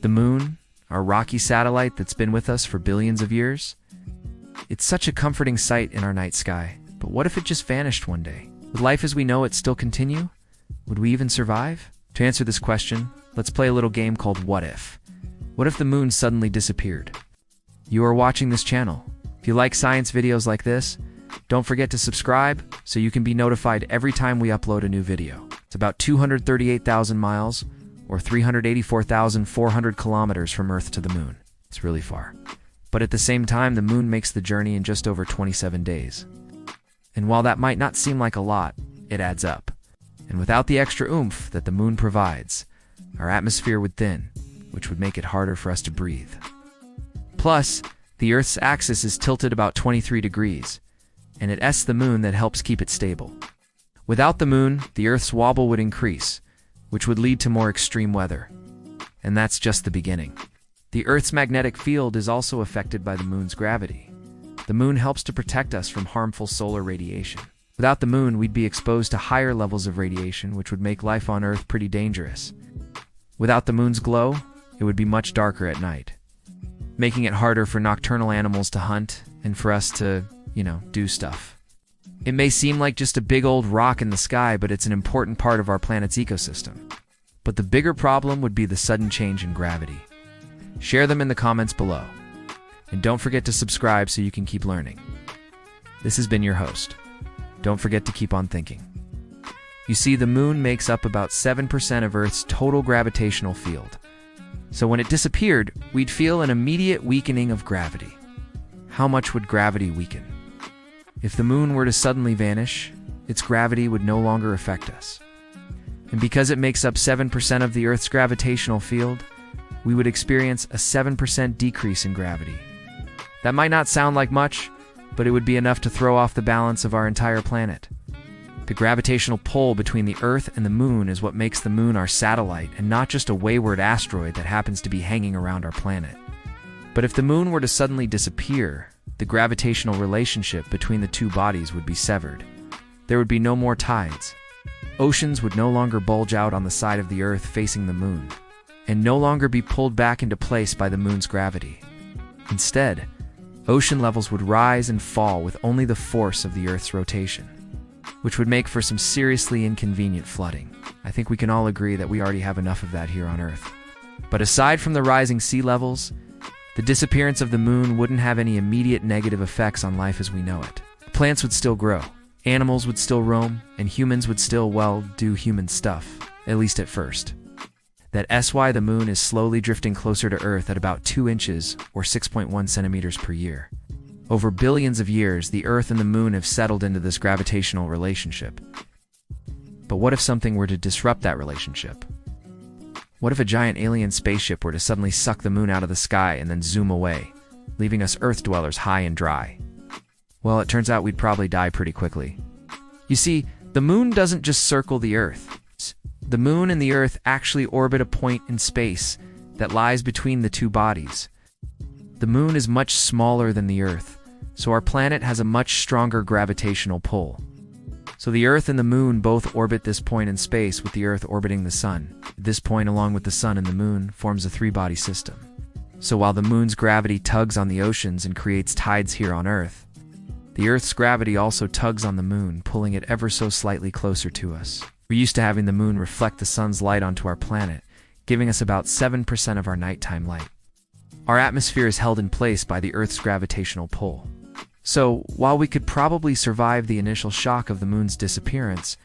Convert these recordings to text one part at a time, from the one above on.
The moon, our rocky satellite that's been with us for billions of years? It's such a comforting sight in our night sky, but what if it just vanished one day? Would life as we know it still continue? Would we even survive? To answer this question, let's play a little game called What If? What if the moon suddenly disappeared? You are watching this channel. If you like science videos like this, don't forget to subscribe so you can be notified every time we upload a new video. It's about 238,000 miles, or 384,400 kilometers from Earth to the moon. It's really far. But at the same time, the moon makes the journey in just over 27 days. And while that might not seem like a lot, it adds up. And without the extra oomph that the moon provides, our atmosphere would thin, which would make it harder for us to breathe. Plus, the Earth's axis is tilted about 23 degrees, and it's the moon that helps keep it stable. Without the moon, the Earth's wobble would increase, which would lead to more extreme weather. And that's just the beginning. The Earth's magnetic field is also affected by the moon's gravity. The moon helps to protect us from harmful solar radiation. Without the moon, we'd be exposed to higher levels of radiation, which would make life on Earth pretty dangerous. Without the moon's glow, it would be much darker at night, making it harder for nocturnal animals to hunt and for us to, do stuff. It may seem like just a big old rock in the sky, but it's an important part of our planet's ecosystem. But the bigger problem would be the sudden change in gravity. Share them in the comments below. And don't forget to subscribe so you can keep learning. This has been your host. Don't forget to keep on thinking. You see, the moon makes up about 7% of Earth's total gravitational field. So when it disappeared, we'd feel an immediate weakening of gravity. How much would gravity weaken? If the moon were to suddenly vanish, its gravity would no longer affect us. And because it makes up 7% of the Earth's gravitational field, we would experience a 7% decrease in gravity. That might not sound like much, but it would be enough to throw off the balance of our entire planet. The gravitational pull between the Earth and the moon is what makes the moon our satellite and not just a wayward asteroid that happens to be hanging around our planet. But if the moon were to suddenly disappear, the gravitational relationship between the two bodies would be severed. There would be no more tides. Oceans would no longer bulge out on the side of the Earth facing the moon, and no longer be pulled back into place by the moon's gravity. Instead, ocean levels would rise and fall with only the force of the Earth's rotation, which would make for some seriously inconvenient flooding. I think we can all agree that we already have enough of that here on Earth. But aside from the rising sea levels, the disappearance of the moon wouldn't have any immediate negative effects on life as we know it. Plants would still grow, animals would still roam, and humans would still, do human stuff, at least at first. That's why the moon is slowly drifting closer to Earth at about 2 inches, or 6.1 centimeters per year. Over billions of years, the Earth and the moon have settled into this gravitational relationship. But what if something were to disrupt that relationship? What if a giant alien spaceship were to suddenly suck the moon out of the sky and then zoom away, leaving us Earth dwellers high and dry? Well, it turns out we'd probably die pretty quickly. You see, the moon doesn't just circle the Earth. The moon and the Earth actually orbit a point in space that lies between the two bodies. The moon is much smaller than the Earth, so our planet has a much stronger gravitational pull. So the Earth and the moon both orbit this point in space, with the Earth orbiting the sun. This point, along with the sun and the moon, forms a three-body system. So while the moon's gravity tugs on the oceans and creates tides here on Earth, the Earth's gravity also tugs on the moon, pulling it ever so slightly closer to us. We're used to having the moon reflect the sun's light onto our planet, giving us about 7% of our nighttime light. Our atmosphere is held in place by the Earth's gravitational pull. So, while we could probably survive the initial shock of the moon's disappearance,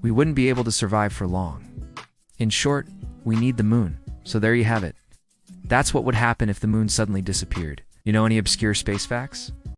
we wouldn't be able to survive for long. In short, we need the moon. So there you have it. That's what would happen if the moon suddenly disappeared. You know any obscure space facts?